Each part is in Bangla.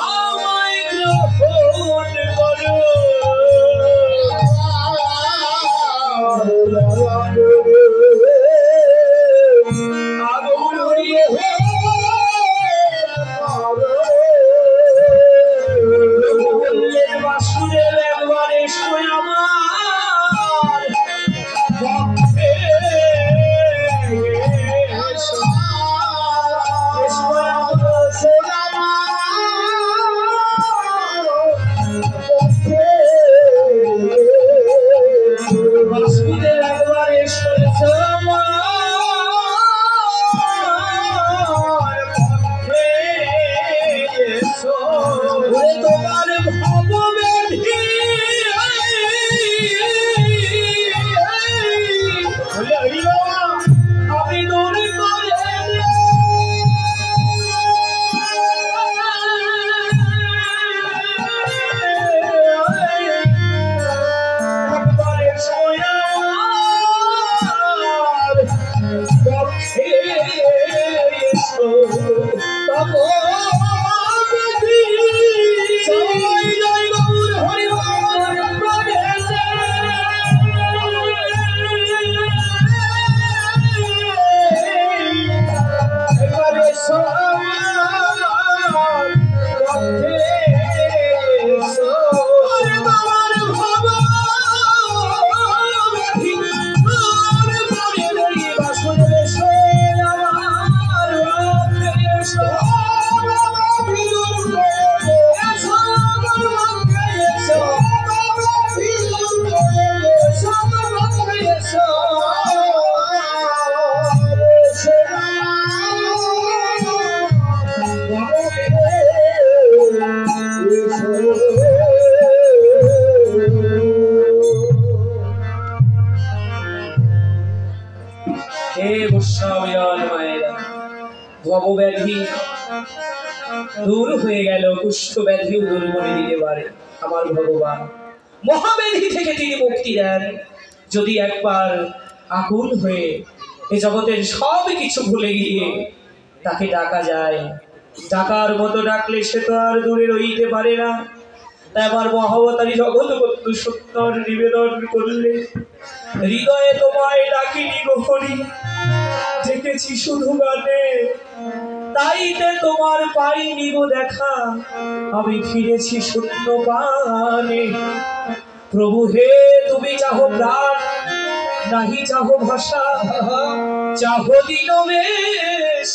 আমায় গ্রহণ করো বাসুদেব একবার এসো আমার পক্ষে বাসুদেব একবার এসো আমার পক্ষে এসো তোমার ভববেধি আমি দূর করে একবারে সোয়ার পক্ষে এসো তব ভবব্যাধি দূর হয়ে গেল, কুষ্ঠ ব্যাধিও দূর করে দিতে পারে আমার ভগবান। মহাব্যাধি থেকে তিনি মুক্তি দেন যদি একবার আকুল হয়ে এ জগতের সব কিছু ভুলে গিয়ে তাকে ডাকা যায়। ডাকার মতো ডাকলে সে তো আর দূরে রইতে পারে না। তাই আমার মহাবতারী জগৎ বন্ধু সুন্দর নিবেদন করলে, হৃদয়ে তোমায় ডাকিনি গো হরি, ডেকেছি শুধু গানে, তাইতে তোমার পাইনি গো দেখা, আমি ফিরেছি শূন্য পানে। প্রভু হে তুমি চাহো প্রাণ, নাহি চাহো ভাষা, চাহো দীনবেশ,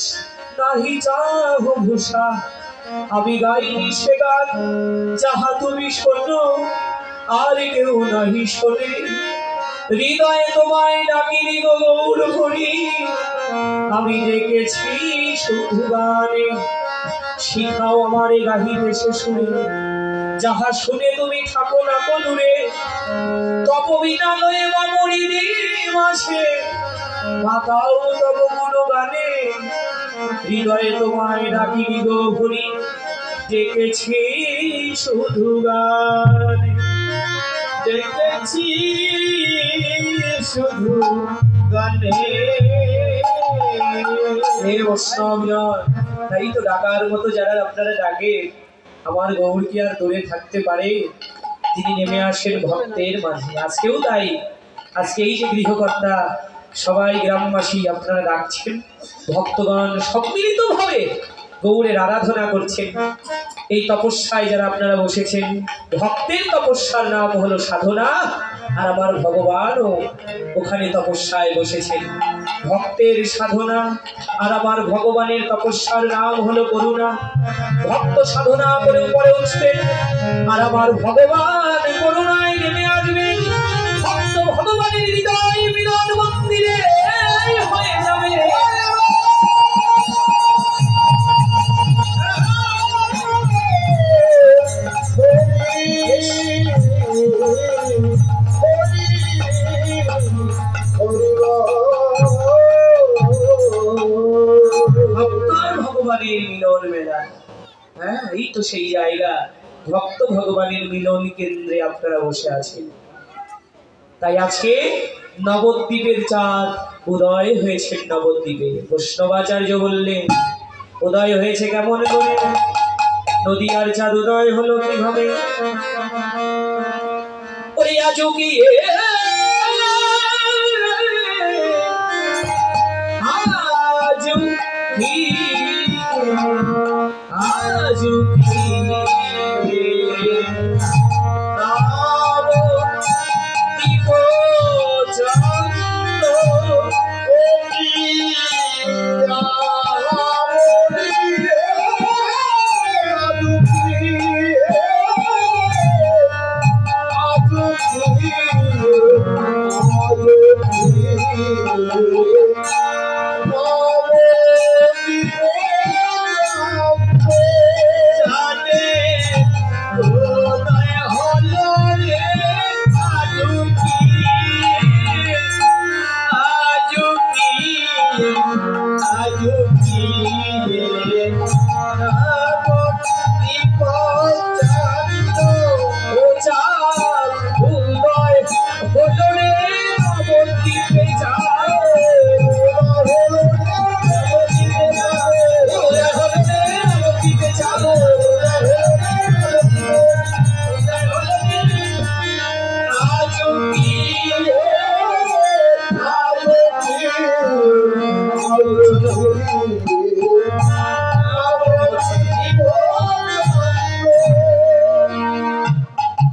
নাহি চাহো ভূষা। আমি গাইনি সে গান যাহা তুমি শোনো, আর কেউ নাহি শোনে। হৃদয়ে তোমায় ডাকিনি গো গৌর হরি, আমি ডেকেছি শুধু গানে। শিখাও আমারে গাহিতে সে শুনে, যাহা শুনে তুমি থাকো না কো দূরে। তপবিনালয়ে মামরি মাসে মাতাও তব গুণগানে। হৃদয়ে তোমায় ডাকিনি গো হরি, ডেকেছি শুধু গানে, ডেকেছি শুধু গানে। হে বৈষ্ণবজন, তাই তো ডাকার মতো যারা আপনারা ডাকে, আমার গৌর কি আর দূরে থাকতে পারে? তিনি নেমে আসেন ভক্তের মাঝে। আজকেও তাই, আজকে এই যে গৃহকর্তা সবাই গ্রামবাসী আপনারা ডাকছেন, ভক্তগণ সম্মিলিত ভাবে গৌরের আরাধনা করছেন। এই তপস্যায় যারা আপনারা বসেছেন, ভক্তের তপস্যার নাম হলো সাধনা, আর আমার ভগবানও ওখানে তপস্যায় বসেছেন। ভক্তের সাধনা আর আমার ভগবানের তপস্যার নাম হলো করুণা। ভক্ত সাধনা করে উপরে উঠবেন, আর আমার ভগবান করুণায় নেমে আসবেন। ভক্ত ভগবানের হৃদয় মিলন মন্দিরে হয়ে যাবে। ভগবানের মিলন মেলা, হ্যাঁ এই তো সেই জায়গা। ভক্ত ভগবানের মিলন কেন্দ্রে আপনারা বসে আছেন। তাই আজকে নবদ্বীপের চাঁদ উদয় হয়েছে। নবদ্বীপে বৈষ্ণবাচার্য বললেন উদয় হয়েছে কেমন করে? নদিয়ার জাদুদয় হলো কিভাবে? ওরে আজও কি আজও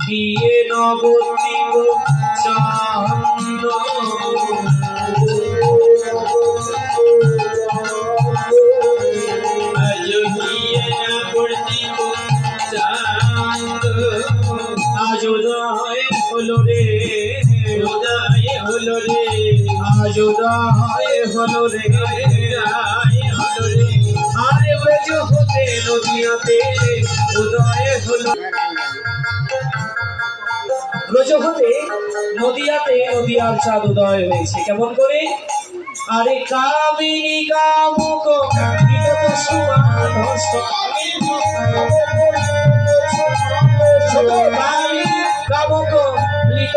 কি নবদ্বীপ চান্দ আজোদয় হলো রে, উদয় হলো রে, আজোদয় হলো রে, আরে ব্রজ হতে নদিয়াতে উদয় হলো। ব্রজ হতে নদিয়াতে নদিয়ার চাঁদ উদয় হয়েছে। কেমন করে? আরে কামিনী কামুক কামুক লিত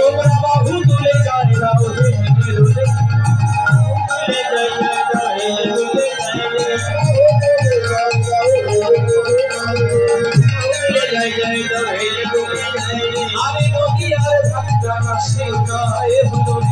তোমরা বাহু তুলে যায় আরে নদী আর ভাবনা সে উদয় হলো।